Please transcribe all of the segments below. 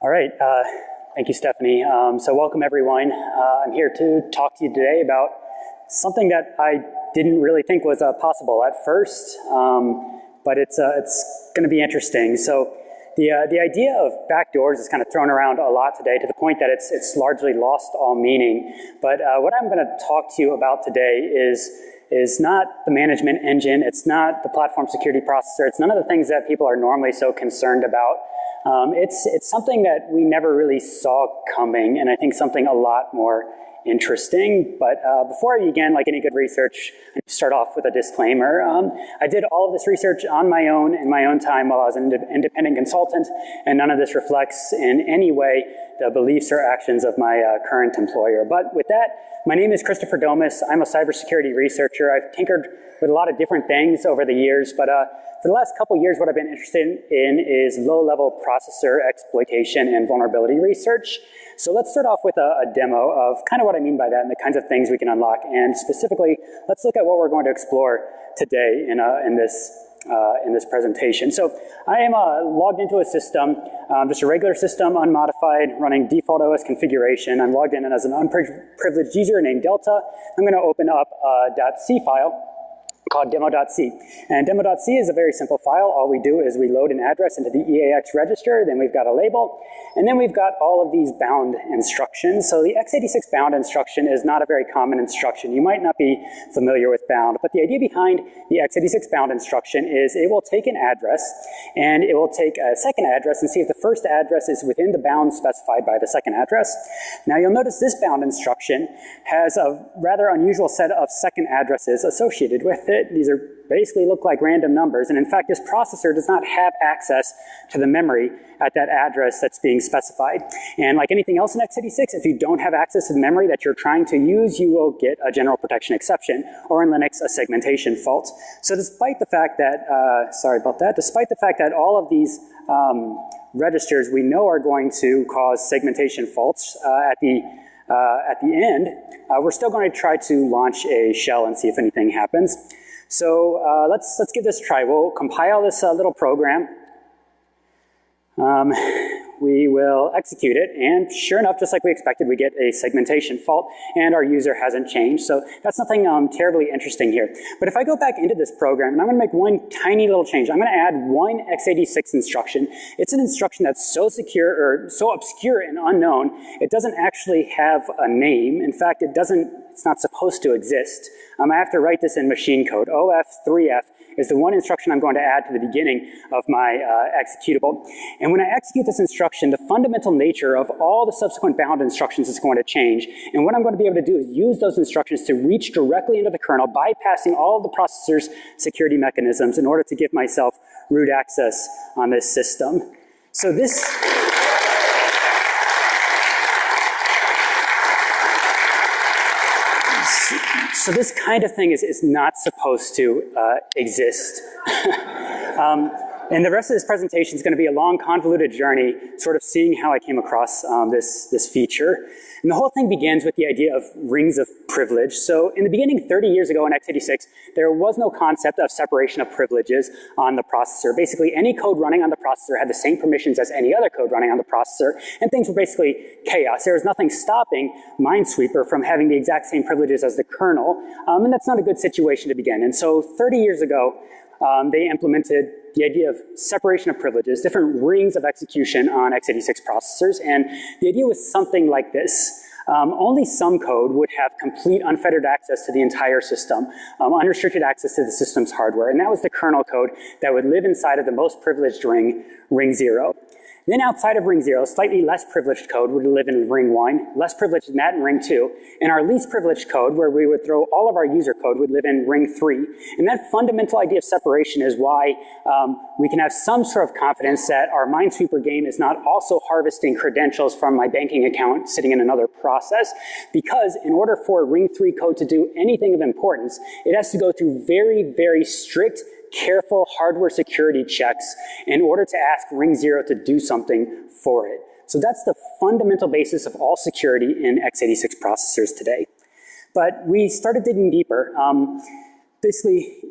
All right, thank you, Stephanie. So welcome everyone. I'm here to talk to you today about something that I didn't really think was possible at first, but it's going to be interesting. So the idea of backdoors is kind of thrown around a lot today to the point that it's largely lost all meaning. But what I'm going to talk to you about today is not the management engine, it's not the platform security processor, it's none of the things that people are normally so concerned about. It's something that we never really saw coming, and I think something a lot more interesting. But before I begin, like any good research, I start off with a disclaimer. I did all of this research on my own in my own time while I was an independent consultant, and none of this reflects in any way the beliefs or actions of my current employer. But with that, my name is Christopher Domas. I'm a cybersecurity researcher. I've tinkered with a lot of different things over the years, but for the last couple of years, what I've been interested in is low-level processor exploitation and vulnerability research. So let's start off with a demo of kind of what I mean by that and the kinds of things we can unlock. And specifically, let's look at what we're going to explore today in this presentation. So I am logged into a system, just a regular system, unmodified, running default OS configuration. I'm logged in as an unprivileged user named Delta. I'm going to open up a .c file called demo.c. And demo.c is a very simple file. All we do is we load an address into the EAX register, then we've got a label, and then we've got all of these bound instructions. So the x86 bound instruction is not a very common instruction. You might not be familiar with bound, but the idea behind the x86 bound instruction is it will take an address, and it will take a second address and see if the first address is within the bound specified by the second address. Now you'll notice this bound instruction has a rather unusual set of second addresses associated with it. These are basically look like random numbers, and in fact this processor does not have access to the memory at that address that's being specified. And like anything else in x86, if you don't have access to the memory that you're trying to use, you will get a general protection exception, or in Linux, a segmentation fault. So despite the fact that, despite the fact that all of these registers we know are going to cause segmentation faults at the end, we're still going to try to launch a shell and see if anything happens. So let's give this a try. We'll compile this little program. We will execute it, and sure enough, just like we expected, we get a segmentation fault, and our user hasn't changed. So that's nothing terribly interesting here. But if I go back into this program, and I'm going to make one tiny little change. I'm going to add one x86 instruction. It's an instruction that's so secure, or so obscure and unknown, it doesn't actually have a name. In fact, it's not supposed to exist. I have to write this in machine code. OF3F is the one instruction I'm going to add to the beginning of my executable. And when I execute this instruction, the fundamental nature of all the subsequent bound instructions is going to change. And what I'm going to be able to do is use those instructions to reach directly into the kernel, bypassing all of the processor's security mechanisms in order to give myself root access on this system. So this... So this kind of thing is not supposed to exist. And the rest of this presentation is going to be a long, convoluted journey, sort of seeing how I came across this feature. And the whole thing begins with the idea of rings of privilege. So in the beginning, 30 years ago in x86, there was no concept of separation of privileges on the processor. Basically, any code running on the processor had the same permissions as any other code running on the processor, and things were basically chaos. There was nothing stopping Minesweeper from having the exact same privileges as the kernel, and that's not a good situation to begin. And so 30 years ago, they implemented the idea of separation of privileges, different rings of execution on x86 processors, and the idea was something like this. Only some code would have complete unfettered access to the entire system, unrestricted access to the system's hardware, and that was the kernel code that would live inside of the most privileged ring, ring 0. Then outside of ring 0, slightly less privileged code would live in ring 1, less privileged than that in ring 2, and our least privileged code, where we would throw all of our user code, would live in ring 3. And that fundamental idea of separation is why we can have some sort of confidence that our Minesweeper game is not also harvesting credentials from my banking account sitting in another process, because in order for ring 3 code to do anything of importance, it has to go through very, very strict, careful hardware security checks in order to ask ring 0 to do something for it. So that's the fundamental basis of all security in x86 processors today. But we started digging deeper. basically,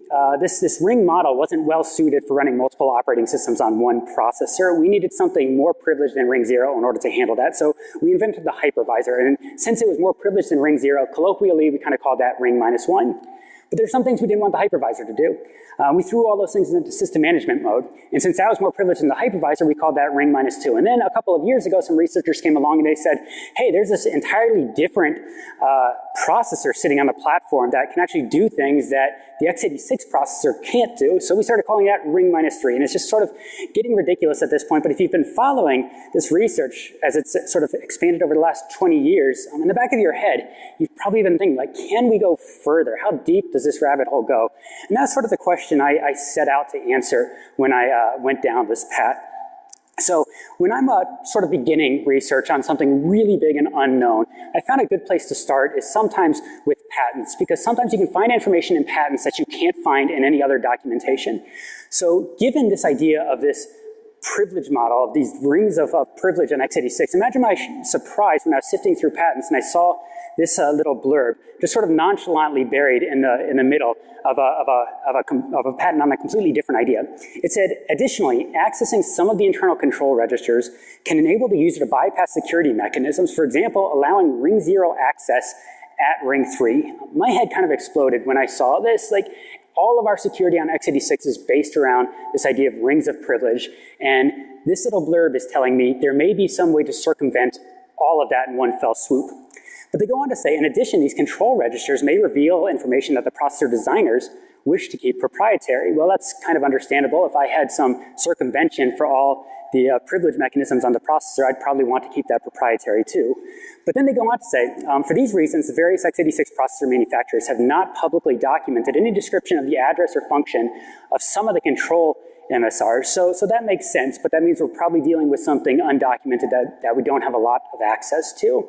this ring model wasn't well suited for running multiple operating systems on one processor. We needed something more privileged than ring 0 in order to handle that. So we invented the hypervisor. And since it was more privileged than ring 0, colloquially, we kind of called that ring -1. But there's some things we didn't want the hypervisor to do. We threw all those things into system management mode. And since that was more privileged than the hypervisor, we called that ring -2. And then a couple of years ago, some researchers came along and they said, hey, there's this entirely different processor sitting on the platform that can actually do things that the x86 processor can't do. So we started calling that ring -3. And it's just sort of getting ridiculous at this point. But if you've been following this research as it's sort of expanded over the last 20 years, in the back of your head, you've probably been thinking, like, can we go further? How deep does this rabbit hole go? And that's sort of the question I set out to answer when I went down this path. So when I'm sort of beginning research on something really big and unknown, I found a good place to start is sometimes with patents, because sometimes you can find information in patents that you can't find in any other documentation. So given this idea of this privilege model, of these rings of privilege on x86, imagine my surprise when I was sifting through patents and I saw this little blurb just sort of nonchalantly buried in the middle of a patent on a completely different idea. It said, additionally, accessing some of the internal control registers can enable the user to bypass security mechanisms, for example, allowing ring 0 access at ring 3. My head kind of exploded when I saw this. Like, all of our security on x86 is based around this idea of rings of privilege, and this little blurb is telling me there may be some way to circumvent all of that in one fell swoop. But they go on to say, in addition, these control registers may reveal information that the processor designers wish to keep proprietary. Well, that's kind of understandable. If I had some circumvention for all the privilege mechanisms on the processor, I'd probably want to keep that proprietary too. But then they go on to say, for these reasons, the various x86 processor manufacturers have not publicly documented any description of the address or function of some of the control MSRs. So that makes sense, but that means we're probably dealing with something undocumented that we don't have a lot of access to.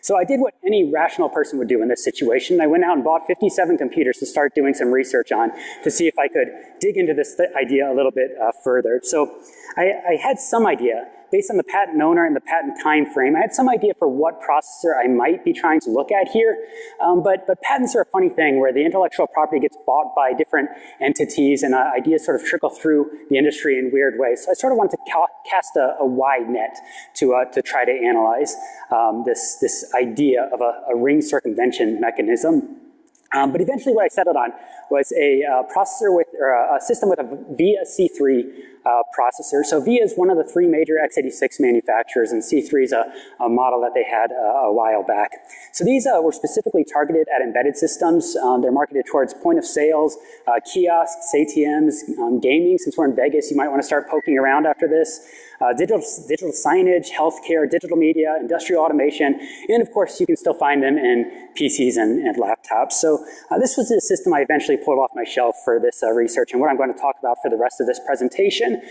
So I did what any rational person would do in this situation. I went out and bought 57 computers to start doing some research on to see if I could dig into this idea a little bit further. So I had some idea. Based on the patent owner and the patent time frame, I had some idea for what processor I might be trying to look at here. But patents are a funny thing where the intellectual property gets bought by different entities and ideas sort of trickle through the industry in weird ways. So I sort of wanted to cast a wide net to try to analyze this idea of a ring circumvention mechanism. But eventually what I settled on was a processor or a system with a VIA C3 processor. So VIA is one of the 3 major x86 manufacturers, and C3 is a model that they had a while back. So these were specifically targeted at embedded systems. They're marketed towards point of sales, kiosks, ATMs, gaming. Since we're in Vegas, you might want to start poking around after this. Digital signage, healthcare, digital media, industrial automation, and of course you can still find them in PCs and laptops. So this was the system I eventually pulled off my shelf for this research and what I'm going to talk about for the rest of this presentation.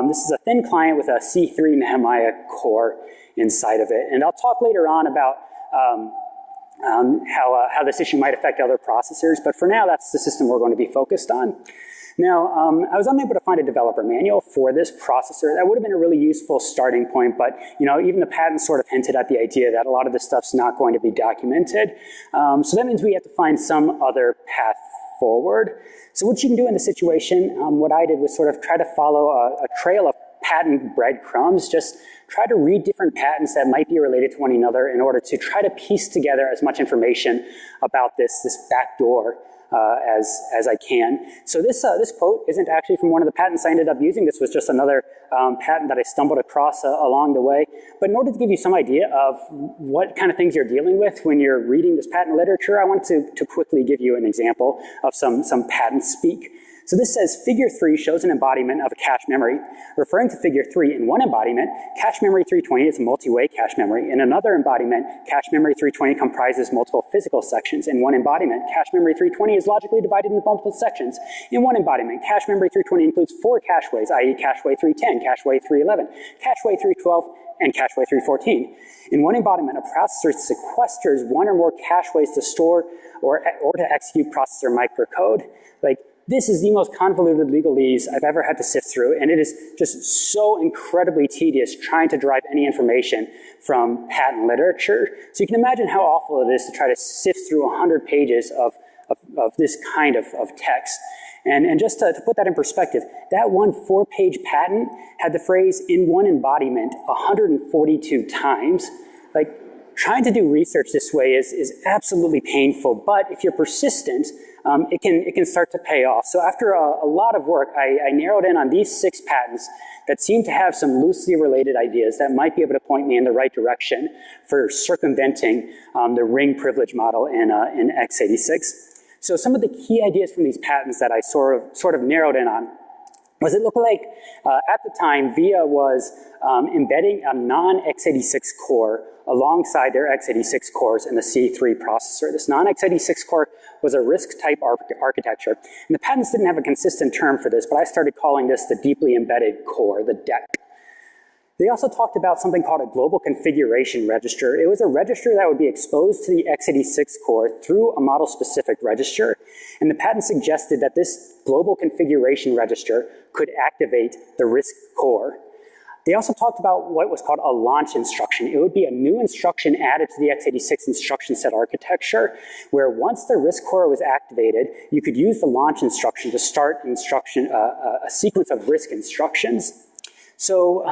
This is a thin client with a C3 Nehemiah core inside of it, and I'll talk later on about how this issue might affect other processors, but for now that's the system we're going to be focused on. Now, I was unable to find a developer manual for this processor. That would have been a really useful starting point, but even the patent sort of hinted at the idea that a lot of this stuff's not going to be documented. So that means we have to find some other path forward. So what you can do in this situation, what I did was sort of try to follow a trail of patent breadcrumbs, just try to read different patents that might be related to one another in order to try to piece together as much information about this backdoor as I can. So this quote isn't actually from one of the patents I ended up using. This was just another patent that I stumbled across along the way. But in order to give you some idea of what kind of things you're dealing with when you're reading this patent literature, I want to quickly give you an example of some patent speak. So this says figure 3 shows an embodiment of a cache memory. Referring to figure 3, in one embodiment, cache memory 320 is a multi-way cache memory. In another embodiment, cache memory 320 comprises multiple physical sections. In one embodiment, cache memory 320 is logically divided into multiple sections. In one embodiment, cache memory 320 includes 4 cacheways, i.e. cacheway 310, cacheway 311, cacheway 312, and cacheway 314. In one embodiment, a processor sequesters one or more cacheways to store or to execute processor microcode. This is the most convoluted legalese I've ever had to sift through, and it is just so incredibly tedious trying to derive any information from patent literature. So you can imagine how awful it is to try to sift through 100 pages of of this kind of text. And just to put that in perspective, that one 4-page patent had the phrase "in one embodiment" 142 times. Like, trying to do research this way is absolutely painful, but if you're persistent, it can start to pay off. So after a lot of work, I narrowed in on these 6 patents that seem to have some loosely related ideas that might be able to point me in the right direction for circumventing the ring privilege model in x86. So some of the key ideas from these patents that I sort of narrowed in on was it looked like at the time VIA was embedding a non-x86 core alongside their x86 cores in the C3 processor. This non-x86 core was a RISC-type architecture, and the patents didn't have a consistent term for this, but I started calling this the deeply embedded core, the DEC. They also talked about something called a global configuration register. It was a register that would be exposed to the x86 core through a model-specific register, and the patent suggested that this global configuration register could activate the RISC core. They also talked about what was called a launch instruction. It would be a new instruction added to the x86 instruction set architecture, where once the RISC core was activated, you could use the launch instruction to start a sequence of RISC instructions. So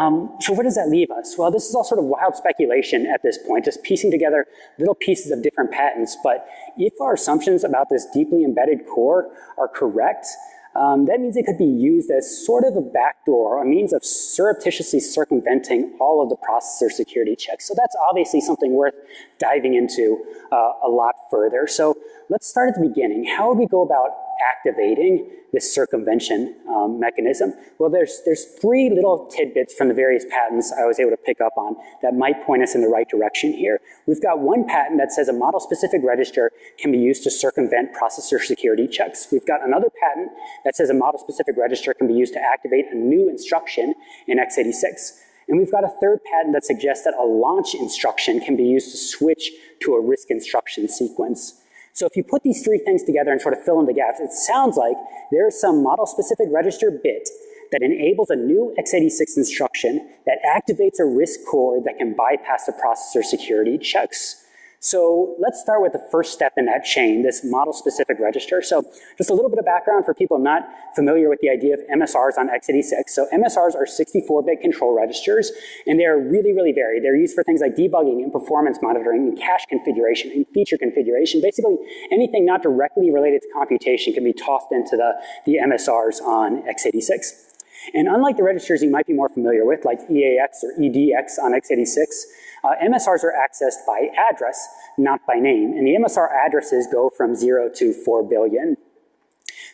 where does that leave us? Well, this is all sort of wild speculation at this point, just piecing together little pieces of different patents. But if our assumptions about this deeply embedded core are correct, that means it could be used as sort of a backdoor, a means of surreptitiously circumventing all of the processor security checks. So that's obviously something worth diving into a lot further. So let's start at the beginning. How would we go about activating this circumvention mechanism? Well, there's 3 little tidbits from the various patents I was able to pick up on that might point us in the right direction here. We've got one patent that says a model-specific register can be used to circumvent processor security checks. We've got another patent that says a model-specific register can be used to activate a new instruction in x86. And we've got a third patent that suggests that a launch instruction can be used to switch to a RISC instruction sequence. So if you put these 3 things together and sort of fill in the gaps, it sounds like there's some model-specific register bit that enables a new x86 instruction that activates a RISC core that can bypass the processor security checks. So let's start with the first step in that chain, this model-specific register. So just a little bit of background for people not familiar with the idea of MSRs on x86. So MSRs are 64-bit control registers, and they're really, really varied. They're used for things like debugging and performance monitoring and cache configuration and feature configuration. Basically, anything not directly related to computation can be tossed into the MSRs on x86. And unlike the registers you might be more familiar with, like EAX or EDX on x86, MSRs are accessed by address, not by name. And the MSR addresses go from 0 to 4 billion.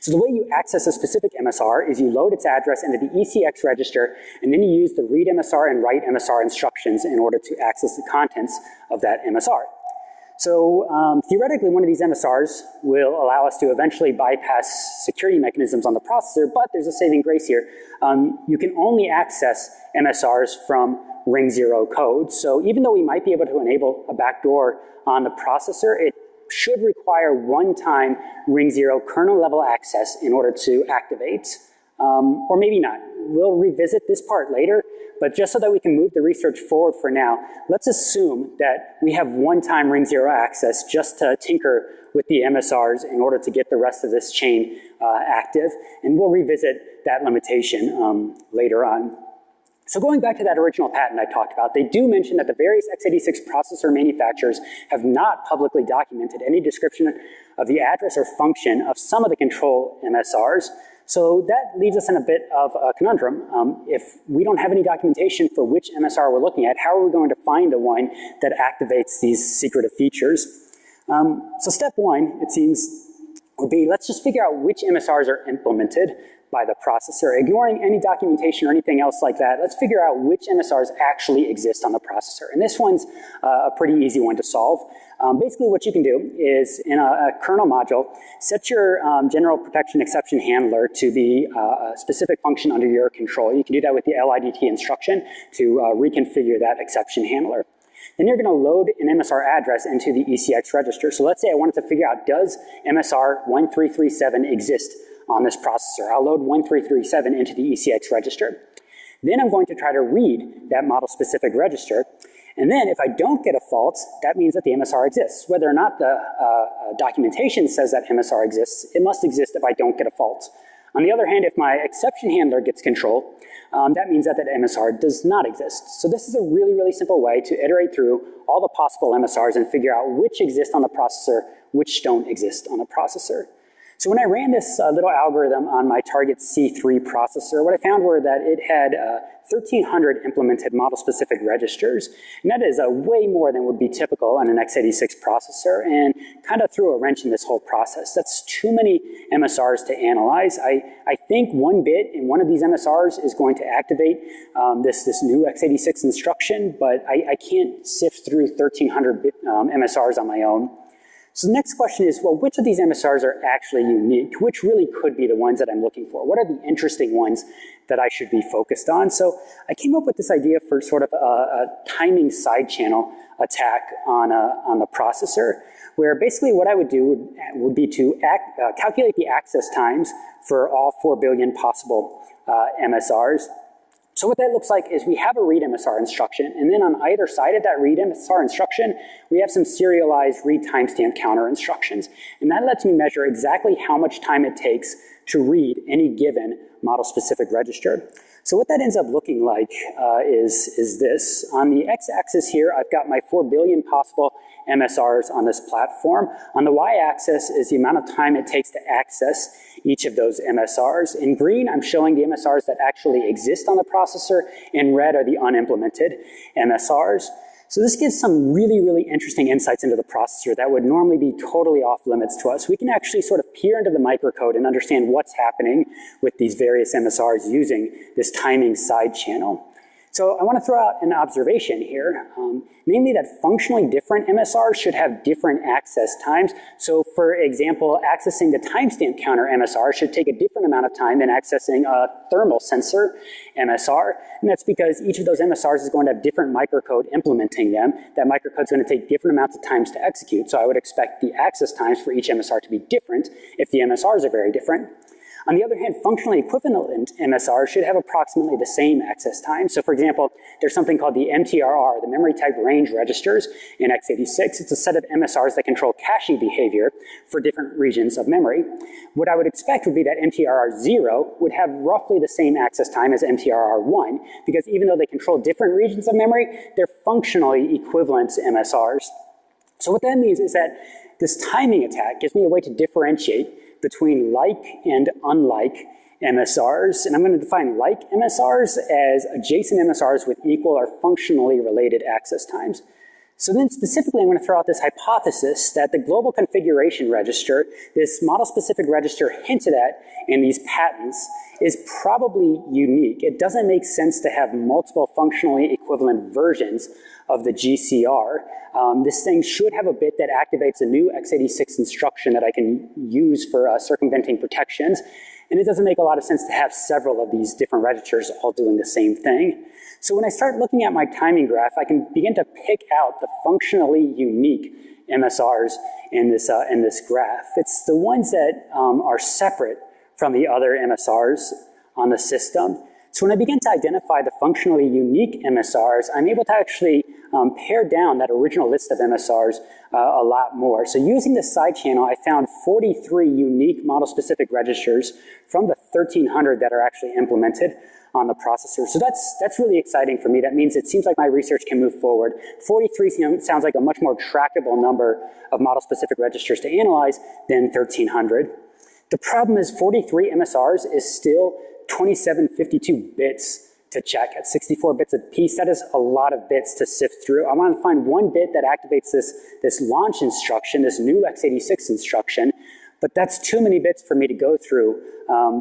So the way you access a specific MSR is you load its address into the ECX register, and then you use the read MSR and write MSR instructions in order to access the contents of that MSR. So theoretically, one of these MSRs will allow us to eventually bypass security mechanisms on the processor, but there's a saving grace here. You can only access MSRs from ring 0 code. So even though we might be able to enable a backdoor on the processor, it should require one-time ring 0 kernel level access in order to activate. Or maybe not. We'll revisit this part later, but just so that we can move the research forward for now, let's assume that we have one-time ring 0 access just to tinker with the MSRs in order to get the rest of this chain active, and we'll revisit that limitation later on. So going back to that original patent I talked about, they do mention that the various x86 processor manufacturers have not publicly documented any description of the address or function of some of the control MSRs. So that leaves us in a bit of a conundrum. If we don't have any documentation for which MSR we're looking at, how are we going to find the one that activates these secretive features? So step 1, it seems, would be let's just figure out which MSRs are implemented by the processor. Ignoring any documentation or anything else like that, let's figure out which MSRs actually exist on the processor. And this one's a pretty easy one to solve. Basically what you can do is in a kernel module, set your general protection exception handler to be a specific function under your control. You can do that with the LIDT instruction to reconfigure that exception handler. Then you're going to load an MSR address into the ECX register. So let's say I wanted to figure out, does MSR 1337 exist on this processor? I'll load 1337 into the ECX register. Then I'm going to try to read that model-specific register, And then if I don't get a fault, that means that the MSR exists. Whether or not the documentation says that MSR exists, it must exist if I don't get a fault. On the other hand, if my exception handler gets control, that means that MSR does not exist. So this is a really, really simple way to iterate through all the possible MSRs and figure out which exist on the processor, which don't exist on the processor. So when I ran this little algorithm on my target C3 processor, what I found were that it had 1,300 implemented model-specific registers, and that is way more than would be typical on an x86 processor, and kind of threw a wrench in this whole process. That's too many MSRs to analyze. I think one bit in one of these MSRs is going to activate this new x86 instruction, but I can't sift through 1,300 MSRs on my own. So the next question is, well, which of these MSRs are actually unique? Which really could be the ones that I'm looking for? What are the interesting ones that I should be focused on? So I came up with this idea for sort of a timing side channel attack on the processor, where basically what I would do would be to calculate the access times for all 4 billion possible MSRs. So what that looks like is we have a read MSR instruction, and then on either side of that read MSR instruction, we have some serialized read timestamp counter instructions. And that lets me measure exactly how much time it takes to read any given model-specific register. So what that ends up looking like is this. On the x-axis here, I've got my 4 billion possible MSRs on this platform. On the y-axis is the amount of time it takes to access each of those MSRs. In green, I'm showing the MSRs that actually exist on the processor. In red are the unimplemented MSRs. So this gives some really, really interesting insights into the processor that would normally be totally off limits to us. We can actually sort of peer into the microcode and understand what's happening with these various MSRs using this timing side channel. So I want to throw out an observation here, namely that functionally different MSRs should have different access times. So for example, accessing the timestamp counter MSR should take a different amount of time than accessing a thermal sensor MSR. And that's because each of those MSRs is going to have different microcode implementing them. That microcode is going to take different amounts of times to execute. So I would expect the access times for each MSR to be different if the MSRs are very different. On the other hand, functionally equivalent MSRs should have approximately the same access time. So for example, there's something called the MTRR, the memory type range registers in x86. It's a set of MSRs that control cache behavior for different regions of memory. What I would expect would be that MTRR 0 would have roughly the same access time as MTRR 1, because even though they control different regions of memory, they're functionally equivalent MSRs. So what that means is that this timing attack gives me a way to differentiate between like and unlike MSRs. And I'm going to define like MSRs as adjacent MSRs with equal or functionally related access times. So then specifically, I'm going to throw out this hypothesis that the global configuration register, this model-specific register hinted at in these patents, is probably unique. It doesn't make sense to have multiple functionally equivalent versions of the GCR. This thing should have a bit that activates a new x86 instruction that I can use for circumventing protections. And it doesn't make a lot of sense to have several of these different registers all doing the same thing. So when I start looking at my timing graph, I can begin to pick out the functionally unique MSRs in this graph. It's the ones that are separate from the other MSRs on the system. So when I begin to identify the functionally unique MSRs, I'm able to actually pare down that original list of MSRs a lot more. So using this side channel, I found 43 unique model-specific registers from the 1,300 that are actually implemented on the processor. So that's really exciting for me. That means it seems like my research can move forward. 43 sounds like a much more tractable number of model-specific registers to analyze than 1,300. The problem is 43 MSRs is still 2752 bits to check at 64 bits a piece. That is a lot of bits to sift through. I want to find one bit that activates this launch instruction, this new x86 instruction, but that's too many bits for me to go through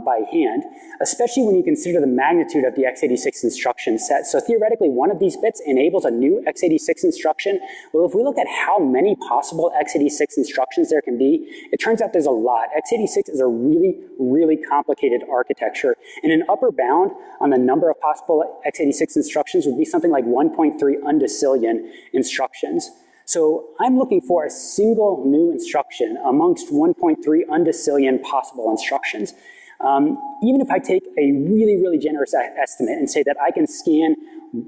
by hand, especially when you consider the magnitude of the x86 instruction set. So theoretically, one of these bits enables a new x86 instruction. Well, if we look at how many possible x86 instructions there can be, it turns out there's a lot. x86 is a really, really complicated architecture, and an upper bound on the number of possible x86 instructions would be something like 1.3 undecillion instructions. So I'm looking for a single new instruction amongst 1.3 undecillion possible instructions. Even if I take a really, really generous estimate and say that I can scan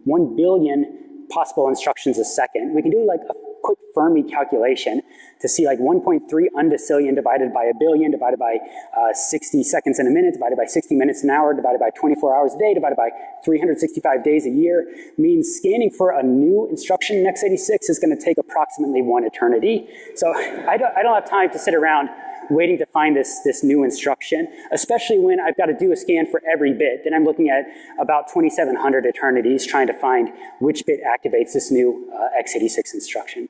1 billion possible instructions a second, we can do like a quick Fermi calculation to see like 1.3 undecillion divided by a billion, divided by 60 seconds in a minute, divided by 60 minutes an hour, divided by 24 hours a day, divided by 365 days a year, means scanning for a new instruction in x86 is going to take approximately 1 eternity. So I don't have time to sit around waiting to find this new instruction, especially when I've got to do a scan for every bit. Then I'm looking at about 2,700 eternities trying to find which bit activates this new x86 instruction.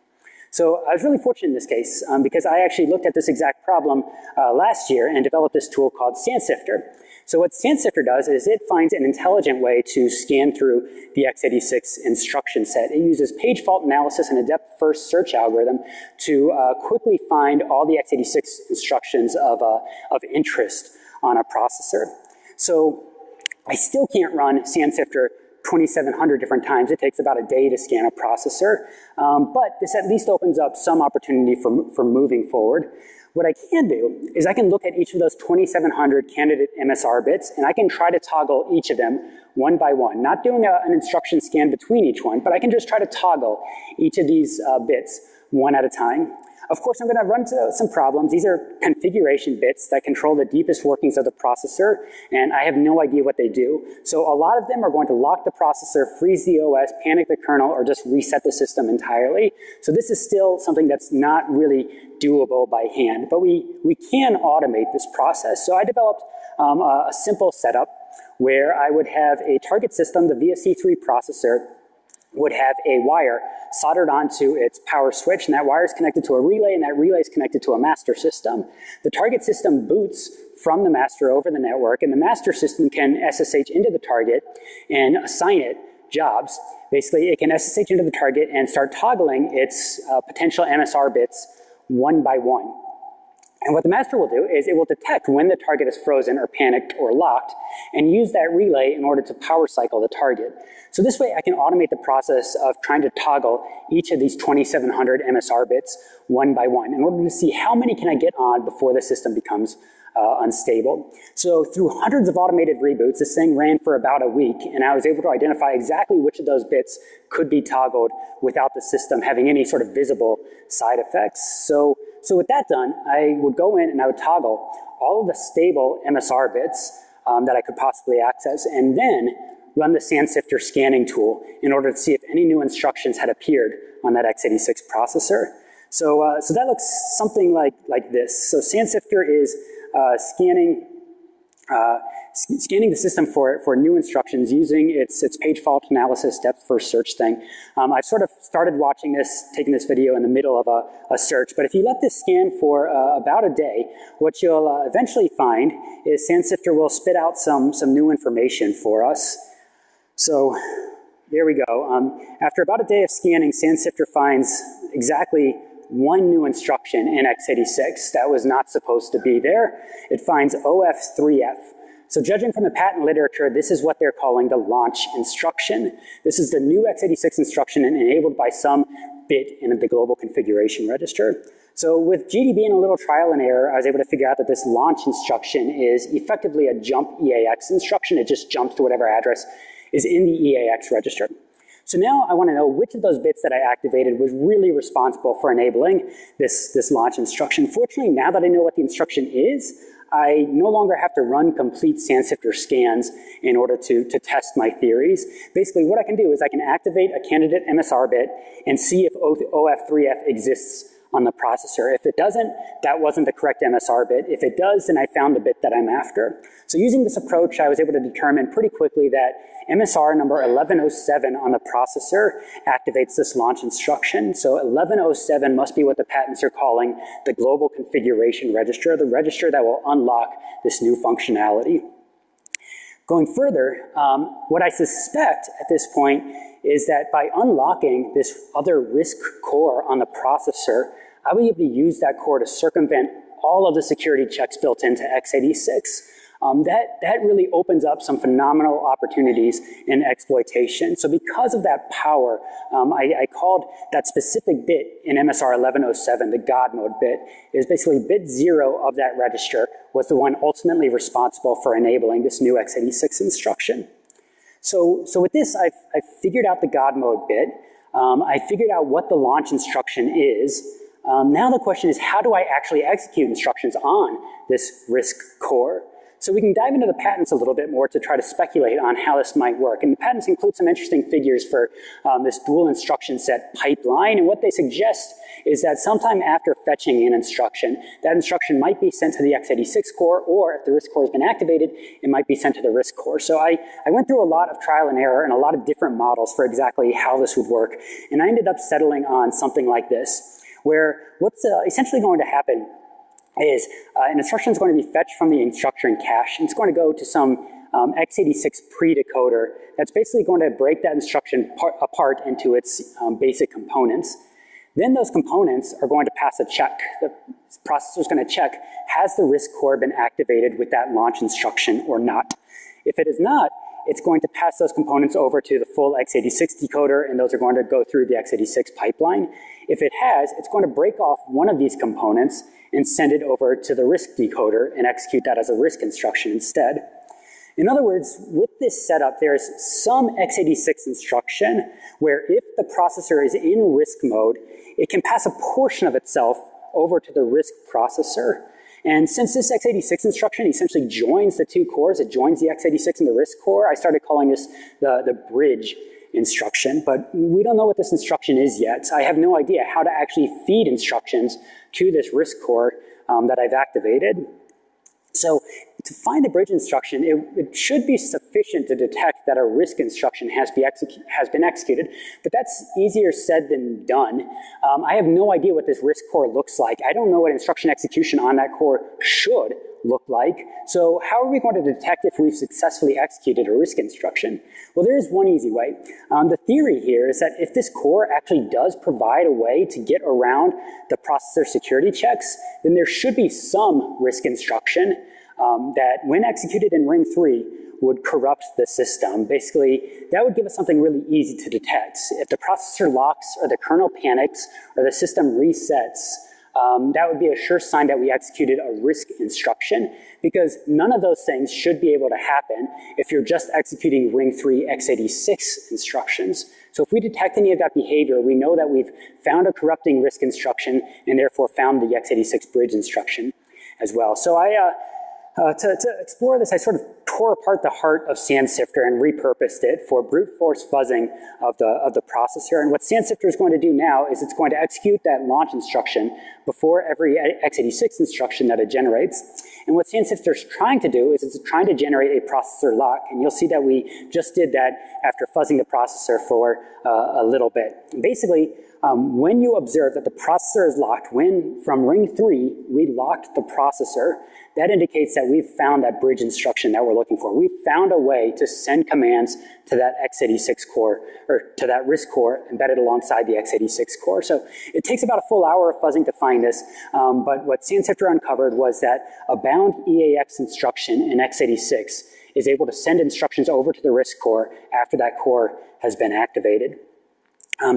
So I was really fortunate in this case because I actually looked at this exact problem last year and developed this tool called SandSifter. So what SandSifter does is it finds an intelligent way to scan through the x86 instruction set. It uses page fault analysis and a depth-first search algorithm to quickly find all the x86 instructions of interest on a processor. So I still can't run SandSifter 2,700 different times. It takes about a day to scan a processor, but this at least opens up some opportunity for moving forward. What I can do is I can look at each of those 2,700 candidate MSR bits, and I can try to toggle each of them one by one, not doing an instruction scan between each one, but I can just try to toggle each of these bits one at a time. Of course, I'm going to run into some problems. These are configuration bits that control the deepest workings of the processor, and I have no idea what they do. So a lot of them are going to lock the processor, freeze the OS, panic the kernel, or just reset the system entirely. So this is still something that's not really doable by hand, but we can automate this process. So I developed a simple setup where I would have a target system, the VSC3 processor, would have a wire soldered onto its power switch, and that wire is connected to a relay, and that relay is connected to a master system. The target system boots from the master over the network, and the master system can SSH into the target and assign it jobs. Basically, it can SSH into the target and start toggling its potential MSR bits one by one. And what the master will do is it will detect when the target is frozen or panicked or locked and use that relay in order to power cycle the target. So this way I can automate the process of trying to toggle each of these 2,700 MSR bits one by one in order to see how many can I get on before the system becomes unstable. So through hundreds of automated reboots, this thing ran for about a week, and I was able to identify exactly which of those bits could be toggled without the system having any sort of visible side effects. So with that done, I would go in and I would toggle all of the stable MSR bits that I could possibly access, and then run the SandSifter scanning tool in order to see if any new instructions had appeared on that x86 processor. So that looks something like this. So SandSifter is scanning the system for new instructions using its page fault analysis depth-first search thing. I've sort of started watching this, taking this video in the middle of a search, but if you let this scan for about a day, what you'll eventually find is SandSifter will spit out some new information for us. So there we go. After about a day of scanning, SandSifter finds exactly one new instruction in x86 that was not supposed to be there. It finds OF3F. So judging from the patent literature, this is what they're calling the launch instruction. This is the new x86 instruction enabled by some bit in the global configuration register. So with GDB and a little trial and error, I was able to figure out that this launch instruction is effectively a jump EAX instruction. It just jumps to whatever address is in the EAX register. So now I want to know which of those bits that I activated was really responsible for enabling this launch instruction. Fortunately, now that I know what the instruction is, I no longer have to run complete SandSifter scans in order to test my theories. Basically, what I can do is I can activate a candidate MSR bit and see if OF3F exists on the processor. If it doesn't, that wasn't the correct MSR bit. If it does, then I found the bit that I'm after. So using this approach, I was able to determine pretty quickly that MSR number 1107 on the processor activates this launch instruction. So 1107 must be what the patents are calling the global configuration register, the register that will unlock this new functionality. Going further, what I suspect at this point is that by unlocking this other RISC core on the processor, I'll be able to use that core to circumvent all of the security checks built into x86. That really opens up some phenomenal opportunities in exploitation. So because of that power, I called that specific bit in MSR 1107, the God mode bit, is basically bit 0 of that register was the one ultimately responsible for enabling this new x86 instruction. So with this, I've figured out the God mode bit. I figured out what the launch instruction is. Now the question is, how do I actually execute instructions on this RISC core? So we can dive into the patents a little bit more to try to speculate on how this might work. And the patents include some interesting figures for this dual instruction set pipeline. And what they suggest is that sometime after fetching an instruction, that instruction might be sent to the x86 core, or if the RISC core has been activated, it might be sent to the RISC core. So I went through a lot of trial and error and a lot of different models for exactly how this would work. And I ended up settling on something like this, where what's essentially going to happen is an instruction is going to be fetched from the instruction cache, and it's going to go to some x86 pre-decoder that's basically going to break that instruction apart into its basic components. Then those components are going to pass a check. The processor is going to check, has the RISC core been activated with that launch instruction or not? If it is not, it's going to pass those components over to the full x86 decoder, and those are going to go through the x86 pipeline. If it has, it's going to break off one of these components and send it over to the RISC decoder and execute that as a RISC instruction instead. In other words, with this setup, there's some x86 instruction where if the processor is in RISC mode, it can pass a portion of itself over to the RISC processor. And since this x86 instruction essentially joins the two cores, it joins the x86 and the RISC core, I started calling this the bridge instruction. But we don't know what this instruction is yet. I have no idea how to actually feed instructions to this RISC core that I've activated. So to find the bridge instruction, it should be sufficient to detect that a RISC instruction has been executed, but that's easier said than done. I have no idea what this RISC core looks like. I don't know what instruction execution on that core should look like. So how are we going to detect if we've successfully executed a RISC instruction? Well, there is one easy way. The theory here is that if this core actually does provide a way to get around the processor security checks, then there should be some RISC instruction that when executed in ring 3 would corrupt the system. Basically, that would give us something really easy to detect. If the processor locks or the kernel panics or the system resets, that would be a sure sign that we executed a RISC instruction, because none of those things should be able to happen if you're just executing ring 3 x86 instructions. So if we detect any of that behavior, we know that we've found a corrupting RISC instruction and therefore found the x86 bridge instruction as well. So to explore this, I sort of tore apart the heart of SandSifter and repurposed it for brute force fuzzing of the processor. And what SandSifter is going to do now is it's going to execute that launch instruction before every x86 instruction that it generates. And what SandSifter is trying to do is it's trying to generate a processor lock. And you'll see that we just did that after fuzzing the processor for a little bit. And basically, when you observe that the processor is locked, when from ring 3 we locked the processor, that indicates that we've found that bridge instruction that we're looking for. We've found a way to send commands to that x86 core, or to that RISC core embedded alongside the x86 core. So it takes about a full hour of fuzzing to find this, but what SandSifter uncovered was that a bound EAX instruction in x86 is able to send instructions over to the RISC core after that core has been activated.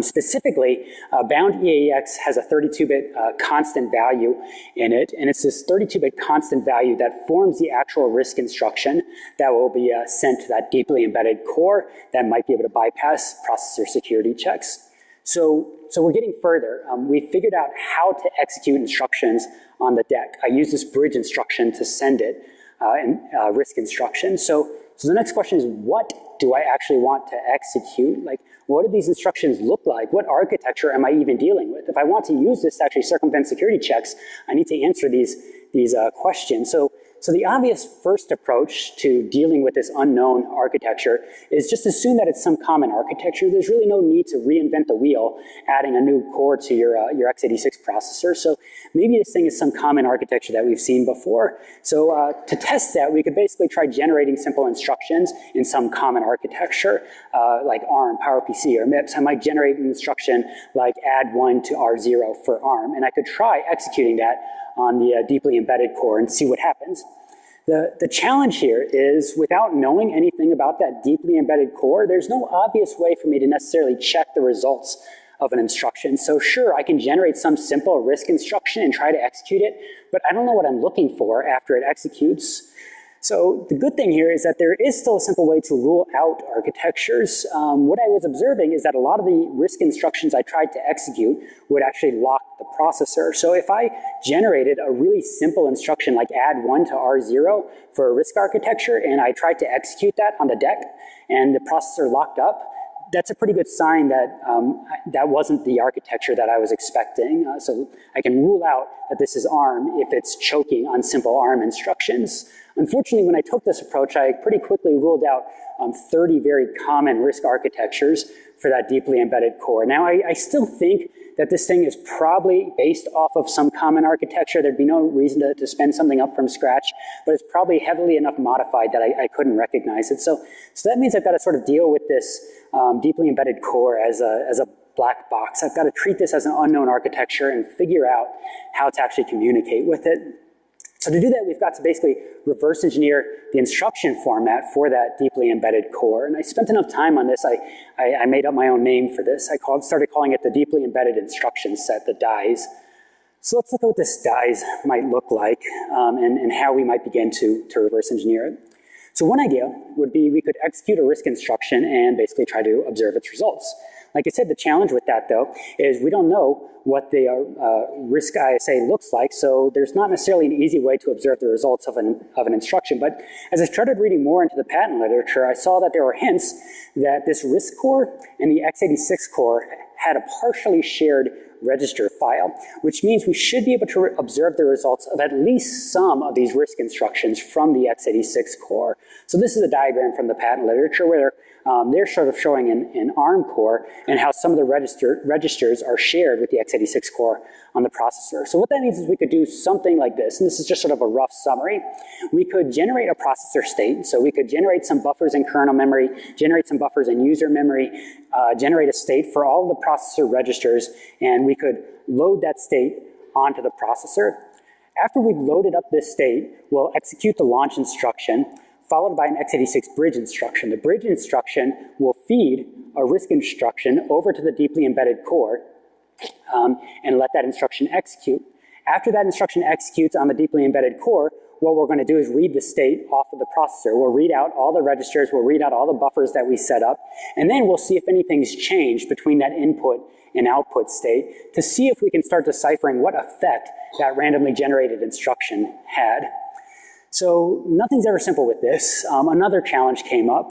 Specifically, bound EAX has a 32-bit constant value in it, and it's this 32-bit constant value that forms the actual RISC instruction that will be sent to that deeply embedded core that might be able to bypass processor security checks. So we're getting further. We figured out how to execute instructions on the deck. I used this bridge instruction to send it, RISC instruction. So the next question is, what do I actually want to execute? Like, what do these instructions look like? What architecture am I even dealing with? If I want to use this to actually circumvent security checks, I need to answer these questions. So the obvious first approach to dealing with this unknown architecture is just assume that it's some common architecture. There's really no need to reinvent the wheel, adding a new core to your x86 processor. So maybe this thing is some common architecture that we've seen before. So to test that, we could basically try generating simple instructions in some common architecture, like ARM, PowerPC, or MIPS. I might generate an instruction like add 1 to R0 for ARM, and I could try executing that on the deeply embedded core and see what happens. The challenge here is, without knowing anything about that deeply embedded core, there's no obvious way for me to necessarily check the results of an instruction. So sure, I can generate some simple RISC instruction and try to execute it, but I don't know what I'm looking for after it executes. So the good thing here is that there is still a simple way to rule out architectures. What I was observing is that a lot of the RISC instructions I tried to execute would actually lock the processor. So if I generated a really simple instruction like add 1 to R0 for a RISC architecture and I tried to execute that on the deck and the processor locked up, that's a pretty good sign that that wasn't the architecture that I was expecting. So I can rule out that this is ARM if it's choking on simple ARM instructions. Unfortunately, when I took this approach, I pretty quickly ruled out 30 very common RISC architectures for that deeply embedded core. Now, I still think that this thing is probably based off of some common architecture. There'd be no reason to spin something up from scratch, but it's probably heavily enough modified that I couldn't recognize it. So that means I've got to sort of deal with this deeply embedded core as a black box. I've got to treat this as an unknown architecture and figure out how to actually communicate with it. So to do that, we've got to basically reverse engineer the instruction format for that deeply embedded core. And I spent enough time on this, I made up my own name for this. I started calling it the deeply embedded instruction set, the DIES. So let's look at what this DIES might look like and how we might begin to reverse engineer it. So one idea would be we could execute a RISC instruction and basically try to observe its results. Like I said, the challenge with that, though, is we don't know what the RISC ISA looks like, so there's not necessarily an easy way to observe the results of an instruction. But as I started reading more into the patent literature, I saw that there were hints that this RISC core and the x86 core had a partially shared register file, which means we should be able to observe the results of at least some of these RISC instructions from the x86 core. So this is a diagram from the patent literature where they're sort of showing an ARM core and how some of the registers are shared with the x86 core on the processor. So what that means is we could do something like this, and this is just sort of a rough summary. We could generate a processor state, so we could generate some buffers in kernel memory, generate some buffers in user memory, generate a state for all of the processor registers, and we could load that state onto the processor. After we've loaded up this state, we'll execute the launch instruction, followed by an x86 bridge instruction. The bridge instruction will feed a RISC instruction over to the deeply embedded core and let that instruction execute. After that instruction executes on the deeply embedded core, what we're going to do is read the state off of the processor. We'll read out all the registers, we'll read out all the buffers that we set up, and then we'll see if anything's changed between that input and output state to see if we can start deciphering what effect that randomly generated instruction had. So nothing's ever simple with this. Another challenge came up.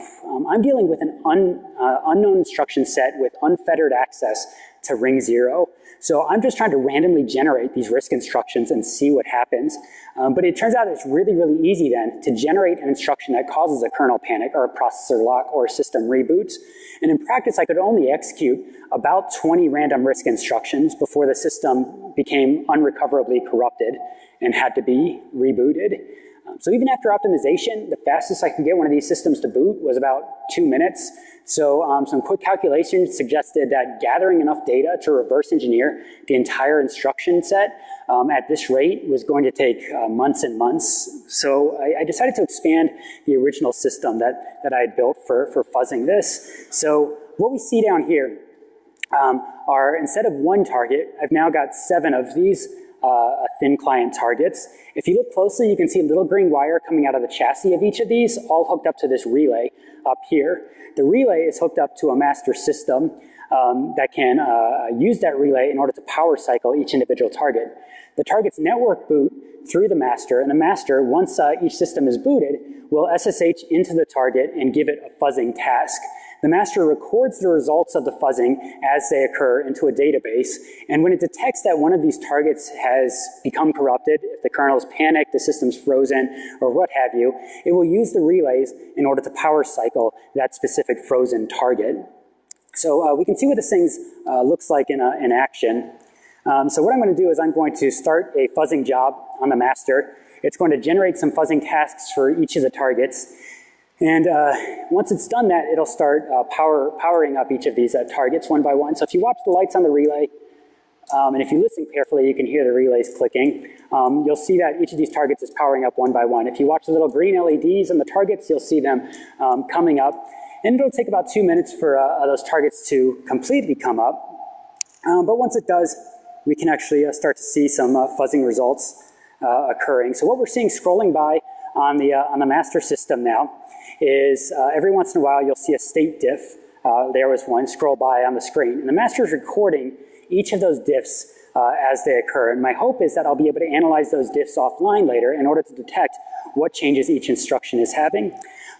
I'm dealing with an unknown instruction set with unfettered access to ring 0. So I'm just trying to randomly generate these RISC instructions and see what happens. But it turns out it's really, really easy then to generate an instruction that causes a kernel panic or a processor lock or system reboots. And in practice, I could only execute about 20 random RISC instructions before the system became unrecoverably corrupted and had to be rebooted. So even after optimization, the fastest I could get one of these systems to boot was about 2 minutes. So some quick calculations suggested that gathering enough data to reverse engineer the entire instruction set at this rate was going to take months and months. So I decided to expand the original system that I had built for fuzzing this. So what we see down here are, instead of one target, I've now got 7 of these thin client targets. If you look closely, you can see a little green wire coming out of the chassis of each of these, all hooked up to this relay up here. The relay is hooked up to a master system that can use that relay in order to power cycle each individual target. The target's network boot through the master, and the master, once each system is booted, will SSH into the target and give it a fuzzing task. The master records the results of the fuzzing as they occur into a database, and when it detects that one of these targets has become corrupted, if the kernel is panicked, the system's frozen, or what have you, it will use the relays in order to power cycle that specific frozen target. So we can see what this thing looks like in action. So what I'm going to do is I'm going to start a fuzzing job on the master. It's going to generate some fuzzing tasks for each of the targets. And once it's done that, it'll start powering up each of these targets one by one. So if you watch the lights on the relay, and if you listen carefully, you can hear the relays clicking. You'll see that each of these targets is powering up one by one. If you watch the little green LEDs on the targets, you'll see them coming up. And it'll take about 2 minutes for those targets to completely come up. But once it does, we can actually start to see some fuzzing results occurring. So what we're seeing scrolling by on the master system now is every once in a while you'll see a state diff. There was one, scroll by on the screen. And the master is recording each of those diffs as they occur. And my hope is that I'll be able to analyze those diffs offline later in order to detect what changes each instruction is having.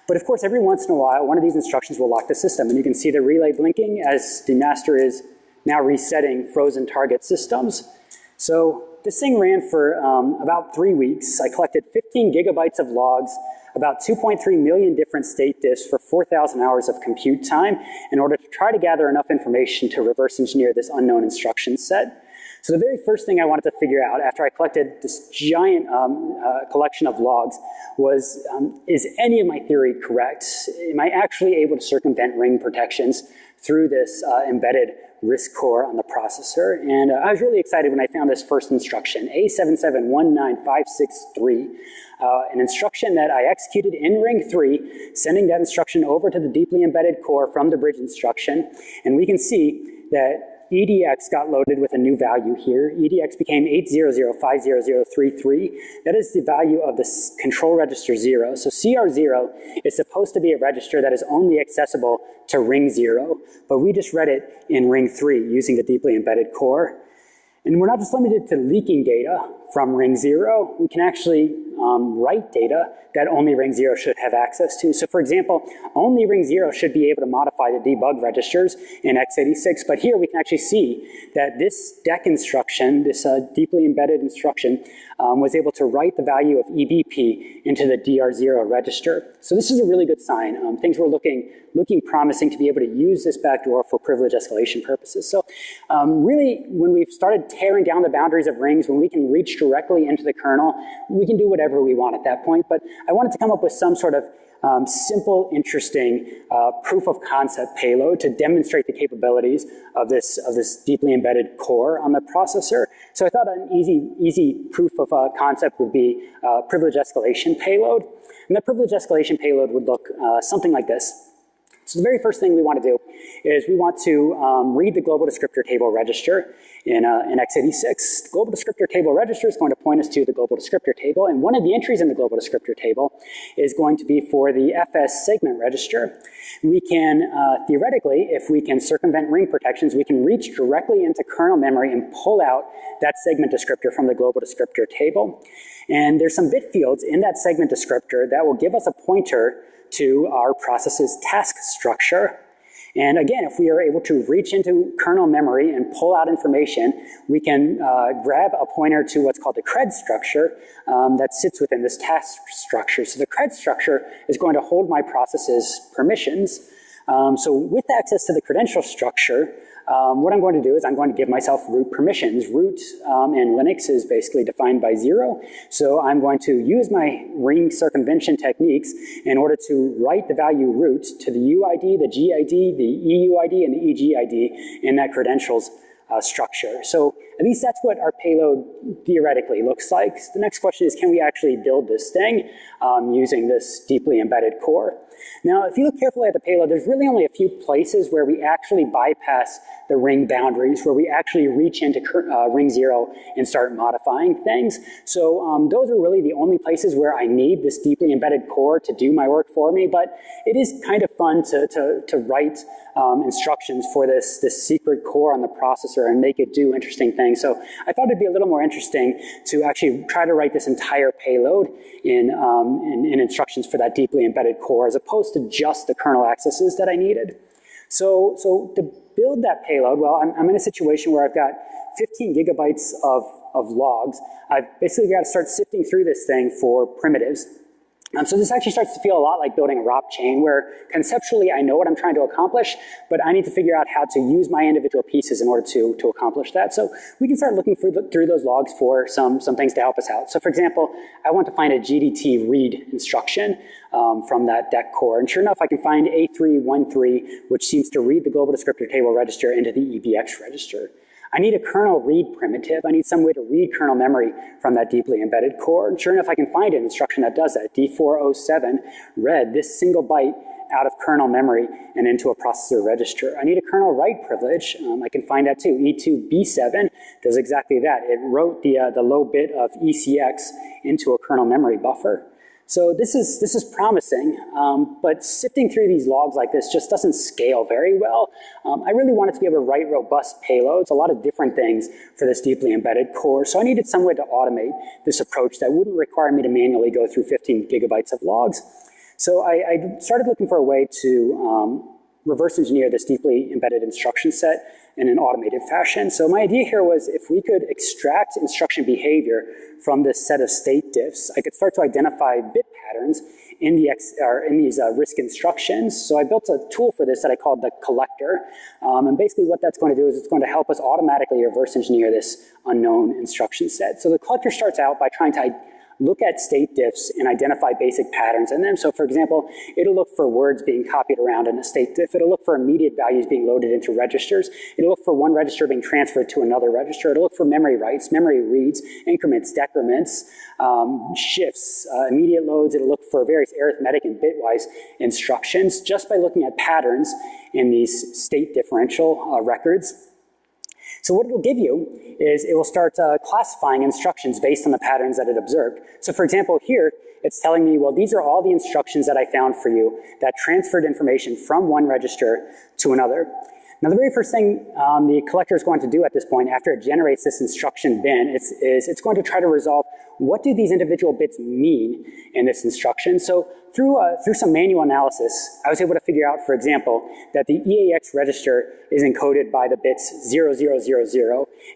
But of course, every once in a while, one of these instructions will lock the system. And you can see the relay blinking as the master is now resetting frozen target systems. So this thing ran for about 3 weeks. I collected 15 gigabytes of logs, about 2.3 million different state diffs for 4,000 hours of compute time in order to try to gather enough information to reverse engineer this unknown instruction set. So the very first thing I wanted to figure out after I collected this giant collection of logs was, is any of my theory correct? Am I actually able to circumvent ring protections through this embedded RISC core on the processor? And I was really excited when I found this first instruction, A7719563, an instruction that I executed in ring 3, sending that instruction over to the deeply embedded core from the bridge instruction. And we can see that EDX got loaded with a new value here. EDX became 800500033. That is the value of the control register 0. So CR0 is supposed to be a register that is only accessible to ring 0, but we just read it in ring 3 using the deeply embedded core. And we're not just limited to leaking data from ring 0. We can actually write data that only ring 0 should have access to. So for example, only ring 0 should be able to modify the debug registers in x86, but here we can actually see that this DEC instruction, this deeply embedded instruction, was able to write the value of EBP into the DR0 register. So this is a really good sign. Things were looking promising to be able to use this backdoor for privilege escalation purposes. So really, when we've started tearing down the boundaries of rings, when we can reach directly into the kernel, we can do whatever we want at that point. But I wanted to come up with some sort of simple, interesting proof of concept payload to demonstrate the capabilities of this deeply embedded core on the processor. So I thought an easy proof of concept would be privilege escalation payload. And the privilege escalation payload would look something like this. So the very first thing we want to do is we want to read the global descriptor table register in x86. The global descriptor table register is going to point us to the global descriptor table, and one of the entries in the global descriptor table is going to be for the FS segment register. We can, theoretically, if we can circumvent ring protections, we can reach directly into kernel memory and pull out that segment descriptor from the global descriptor table. And there's some bit fields in that segment descriptor that will give us a pointer to our process's task structure. And again, if we are able to reach into kernel memory and pull out information, we can grab a pointer to what's called the cred structure that sits within this task structure. So the cred structure is going to hold my process's permissions. So with access to the credential structure, what I'm going to do is I'm going to give myself root permissions. Root in Linux is basically defined by 0. So I'm going to use my ring circumvention techniques in order to write the value root to the UID, the GID, the EUID, and the EGID in that credentials structure. So at least that's what our payload theoretically looks like. The next question is, can we actually build this thing using this deeply embedded core? Now, if you look carefully at the payload, there's really only a few places where we actually bypass the ring boundaries, where we actually reach into ring 0 and start modifying things. So those are really the only places where I need this deeply embedded core to do my work for me, but it is kind of fun to write instructions for this secret core on the processor and make it do interesting things. So I thought it'd be a little more interesting to actually try to write this entire payload in instructions for that deeply embedded core, as opposed to just the kernel accesses that I needed. So to build that payload, well, I'm in a situation where I've got 15 gigabytes of logs. I've basically got to start sifting through this thing for primitives. So this actually starts to feel a lot like building a ROP chain, where conceptually I know what I'm trying to accomplish, but I need to figure out how to use my individual pieces in order to accomplish that. So we can start looking through those logs for some things to help us out. So for example, I want to find a GDT read instruction from that DEC core. And sure enough, I can find A313, which seems to read the global descriptor table register into the EBX register. I need a kernel read primitive. I need some way to read kernel memory from that deeply embedded core. And sure enough, I can find an instruction that does that. D407 read this single byte out of kernel memory and into a processor register. I need a kernel write privilege. I can find that too. E2B7 does exactly that. It wrote the low bit of ECX into a kernel memory buffer. So this is promising, but sifting through these logs like this just doesn't scale very well. I really wanted to be able to write robust payloads, a lot of different things for this deeply embedded core. So I needed some way to automate this approach that wouldn't require me to manually go through 15 gigabytes of logs. So I started looking for a way to reverse engineer this deeply embedded instruction set in an automated fashion. So my idea here was if we could extract instruction behavior from this set of state diffs, I could start to identify bit patterns in these RISC instructions. So I built a tool for this that I called the collector. And basically what that's going to do is it's going to help us automatically reverse engineer this unknown instruction set. So the collector starts out by trying to look at state diffs and identify basic patterns in them. So for example, it'll look for words being copied around in a state diff. It'll look for immediate values being loaded into registers. It'll look for one register being transferred to another register. It'll look for memory writes, memory reads, increments, decrements, shifts, immediate loads. It'll look for various arithmetic and bitwise instructions just by looking at patterns in these state differential records. So what it will give you is it will start classifying instructions based on the patterns that it observed. So for example, here, it's telling me, well, these are all the instructions that I found for you that transferred information from one register to another. Now, the very first thing the collector is going to do at this point, after it generates this instruction bin, is it's going to try to resolve what do these individual bits mean in this instruction. So through some manual analysis, I was able to figure out, for example, that the EAX register is encoded by the bits 0000,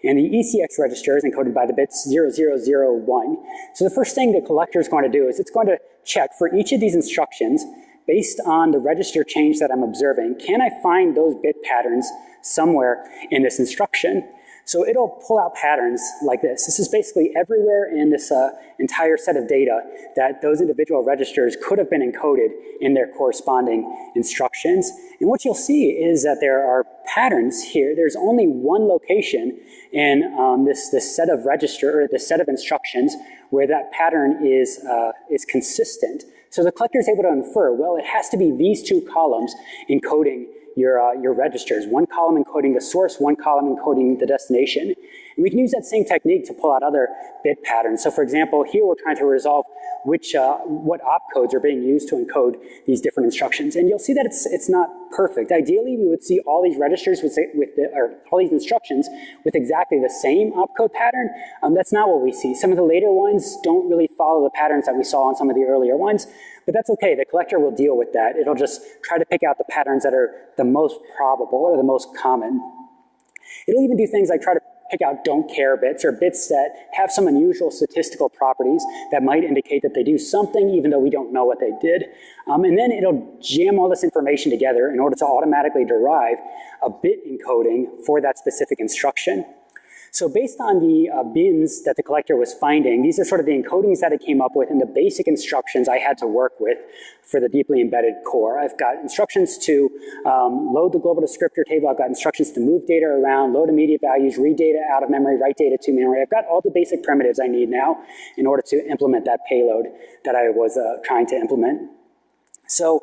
and the ECX register is encoded by the bits 0001. So the first thing the collector is going to do is it's going to check for each of these instructions based on the register change that I'm observing, can I find those bit patterns somewhere in this instruction? So it'll pull out patterns like this. This is basically everywhere in this entire set of data that those individual registers could have been encoded in their corresponding instructions. And what you'll see is that there are patterns here. There's only one location in this set of register, or this set of instructions, where that pattern is consistent. So the collector is able to infer, well, it has to be these two columns encoding your registers. One column encoding the source, one column encoding the destination. And we can use that same technique to pull out other bit patterns. So for example, here we're trying to resolve what opcodes are being used to encode these different instructions. And you'll see that it's not perfect. Ideally, we would see all these registers or all these instructions with exactly the same opcode pattern. That's not what we see. Some of the later ones don't really follow the patterns that we saw on some of the earlier ones, but that's okay. The collector will deal with that. It'll just try to pick out the patterns that are the most probable or the most common. It'll even do things like try to pick out don't care bits, or bits that have some unusual statistical properties that might indicate that they do something even though we don't know what they did. And then it'll jam all this information together in order to automatically derive a bit encoding for that specific instruction. So based on the bins that the collector was finding, these are sort of the encodings that it came up with and the basic instructions I had to work with for the deeply embedded core. I've got instructions to load the global descriptor table. I've got instructions to move data around, load immediate values, read data out of memory, write data to memory. I've got all the basic primitives I need now in order to implement that payload that I was trying to implement. So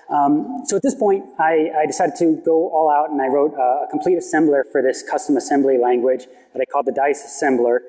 at this point, I decided to go all out, and I wrote a complete assembler for this custom assembly language that I called the DICE assembler,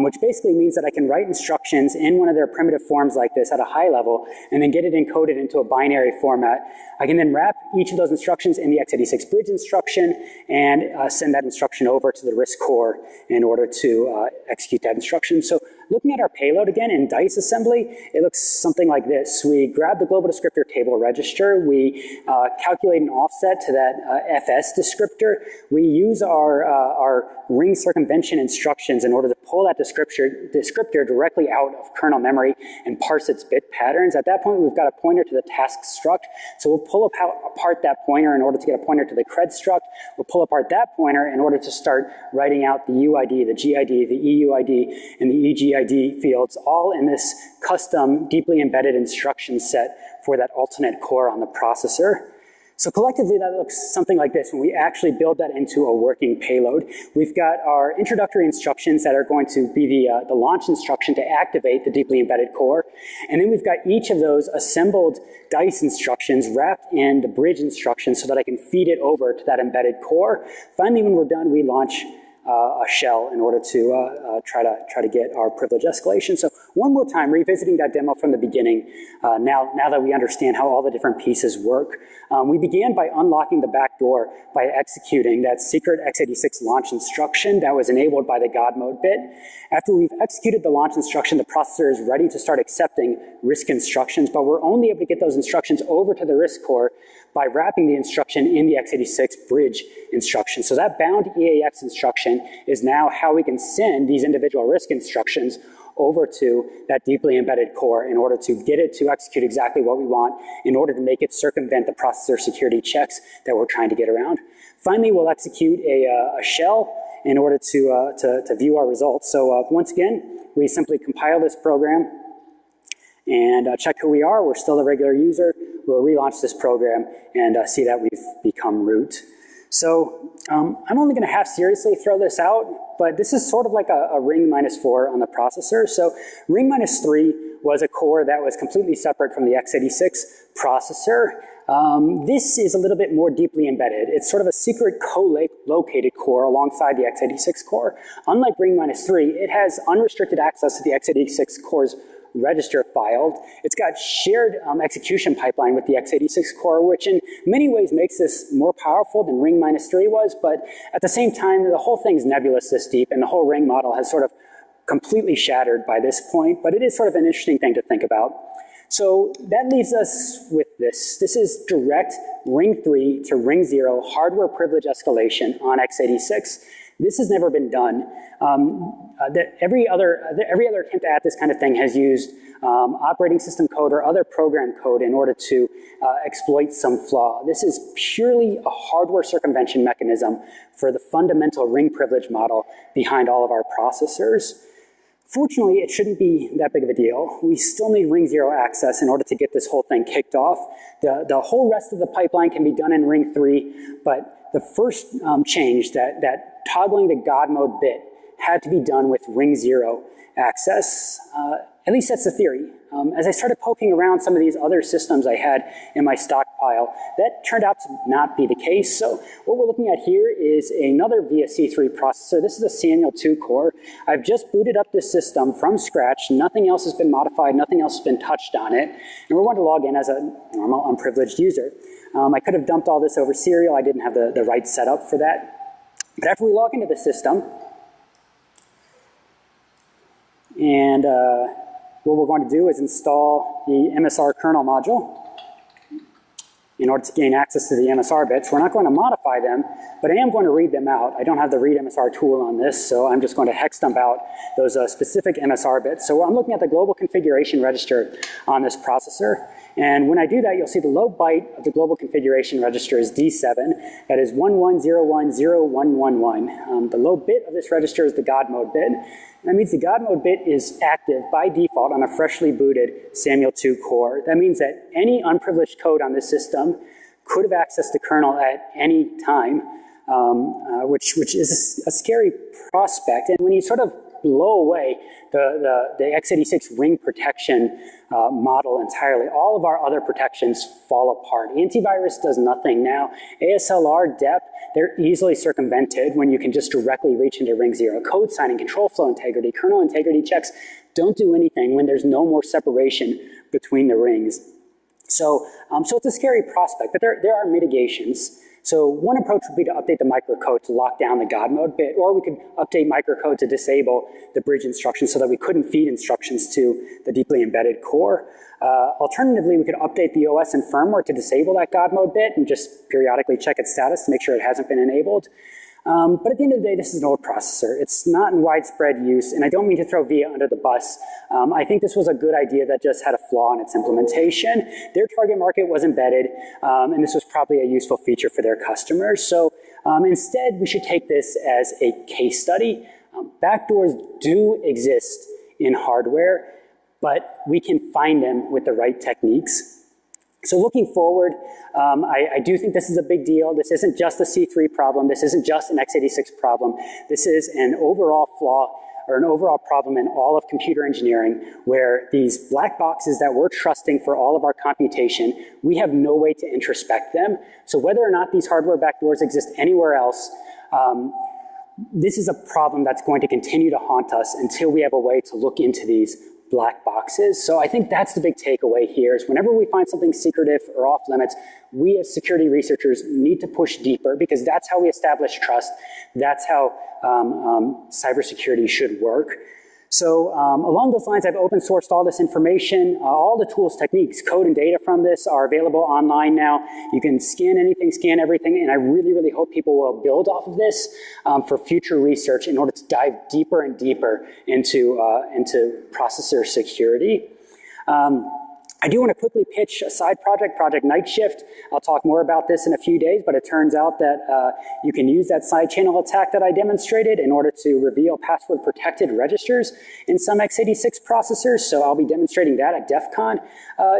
which basically means that I can write instructions in one of their primitive forms like this at a high level, and then get it encoded into a binary format. I can then wrap each of those instructions in the x86 bridge instruction and send that instruction over to the RISC core in order to execute that instruction. So looking at our payload again in DICE assembly, it looks something like this. We grab the global descriptor table register. We calculate an offset to that FS descriptor. We use our ring circumvention instructions in order to pull that descriptor directly out of kernel memory and parse its bit patterns. At that point, we've got a pointer to the task struct. So we'll pull apart that pointer in order to get a pointer to the cred struct. We'll pull apart that pointer in order to start writing out the UID, the GID, the EUID, and the EGID fields, all in this custom, deeply embedded instruction set for that alternate core on the processor. So collectively, that looks something like this when we actually build that into a working payload. We've got our introductory instructions that are going to be the launch instruction to activate the deeply embedded core. And then we've got each of those assembled DICE instructions wrapped in the bridge instructions so that I can feed it over to that embedded core. Finally, when we're done, we launch a shell in order to try to get our privilege escalation. So one more time, revisiting that demo from the beginning, now that we understand how all the different pieces work. We began by unlocking the back door by executing that secret x86 launch instruction that was enabled by the God mode bit. After we've executed the launch instruction, the processor is ready to start accepting RISC instructions, but we're only able to get those instructions over to the RISC core by wrapping the instruction in the x86 bridge instruction. So that bound EAX instruction is now how we can send these individual RISC instructions over to that deeply embedded core in order to get it to execute exactly what we want, in order to make it circumvent the processor security checks that we're trying to get around. Finally, we'll execute a shell in order to view our results. So once again, we simply compile this program and check who we are. We're still a regular user. We'll relaunch this program and see that we've become root. So I'm only going to half seriously throw this out, but this is sort of like a ring -4 on the processor. So ring -3 was a core that was completely separate from the x86 processor. This is a little bit more deeply embedded. It's sort of a secret co-located core alongside the x86 core. Unlike ring -3, it has unrestricted access to the x86 core's register filed. It's got shared execution pipeline with the x86 core, which in many ways makes this more powerful than ring -3 was, but at the same time, the whole thing's nebulous this deep, and the whole ring model has sort of completely shattered by this point, but it is sort of an interesting thing to think about. So that leaves us with this. This is direct ring 3 to ring 0 hardware privilege escalation on x86. This has never been done. Every other attempt at this kind of thing has used operating system code or other program code in order to exploit some flaw. This is purely a hardware circumvention mechanism for the fundamental ring privilege model behind all of our processors. Fortunately, it shouldn't be that big of a deal. We still need ring 0 access in order to get this whole thing kicked off. The whole rest of the pipeline can be done in ring 3, but the first change, that toggling the God mode bit, had to be done with ring 0 access. At least that's the theory. As I started poking around some of these other systems I had in my stockpile, that turned out to not be the case. So what we're looking at here is another VSC3 processor. This is a Saniel 2 core. I've just booted up this system from scratch. Nothing else has been modified. Nothing else has been touched on it. And we're going to log in as a normal unprivileged user. I could have dumped all this over serial. I didn't have the right setup for that. But after we log into the system, and what we're going to do is install the MSR kernel module in order to gain access to the MSR bits. We're not going to modify them, but I am going to read them out. I don't have the read MSR tool on this, so I'm just going to hex dump out those specific MSR bits. So I'm looking at the global configuration register on this processor. And when I do that, you'll see the low byte of the global configuration register is D7. That is 11010111. The low bit of this register is the God mode bit. That means the God mode bit is active by default on a freshly booted Saniel 2 core. That means that any unprivileged code on this system could have accessed the kernel at any time, which is a scary prospect. And when you sort of blow away the x86 ring protection model entirely, all of our other protections fall apart. Antivirus does nothing now. ASLR, DEP, they're easily circumvented when you can just directly reach into ring 0. Code signing, control flow integrity, kernel integrity checks don't do anything when there's no more separation between the rings. So it's a scary prospect, but there are mitigations. So one approach would be to update the microcode to lock down the God mode bit, or we could update microcode to disable the bridge instructions so that we couldn't feed instructions to the deeply embedded core. Alternatively, we could update the OS and firmware to disable that God mode bit and just periodically check its status to make sure it hasn't been enabled. But at the end of the day, this is an old processor. It's not in widespread use, and I don't mean to throw VIA under the bus. I think this was a good idea that just had a flaw in its implementation. Their target market was embedded, and this was probably a useful feature for their customers. So instead, we should take this as a case study. Backdoors do exist in hardware, but we can find them with the right techniques. So looking forward, I do think this is a big deal. This isn't just a C3 problem. This isn't just an x86 problem. This is an overall flaw or an overall problem in all of computer engineering, where these black boxes that we're trusting for all of our computation, we have no way to introspect them. So whether or not these hardware backdoors exist anywhere else, this is a problem that's going to continue to haunt us until we have a way to look into these black boxes. So I think that's the big takeaway here is whenever we find something secretive or off limits, we as security researchers need to push deeper because that's how we establish trust. That's how cybersecurity should work. So along those lines, I've open sourced all this information. All the tools, techniques, code, and data from this are available online now. You can scan anything, scan everything, and I really, really hope people will build off of this for future research in order to dive deeper and deeper into processor security. I do want to quickly pitch a side project, Project Night Shift. I'll talk more about this in a few days, but it turns out that you can use that side channel attack that I demonstrated in order to reveal password protected registers in some x86 processors. So I'll be demonstrating that at DEF CON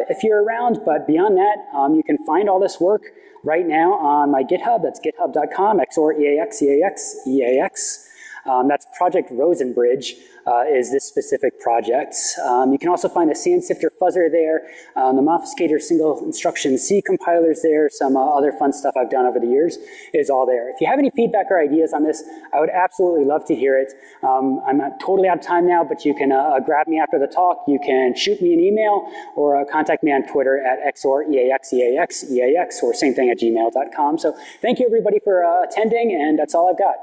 if you're around. But beyond that, you can find all this work right now on my GitHub. That's github.com, XOR EAX, EAX, EAX. That's Project Rosenbridge is this specific project. You can also find a sand sifter fuzzer there, the Mobfuscator single instruction C compilers there, some other fun stuff I've done over the years is all there. If you have any feedback or ideas on this, I would absolutely love to hear it. I'm totally out of time now, but you can grab me after the talk. You can shoot me an email or contact me on Twitter at XOR EAX, EAX, EAX, or same thing at gmail.com. So thank you everybody for attending, and that's all I've got.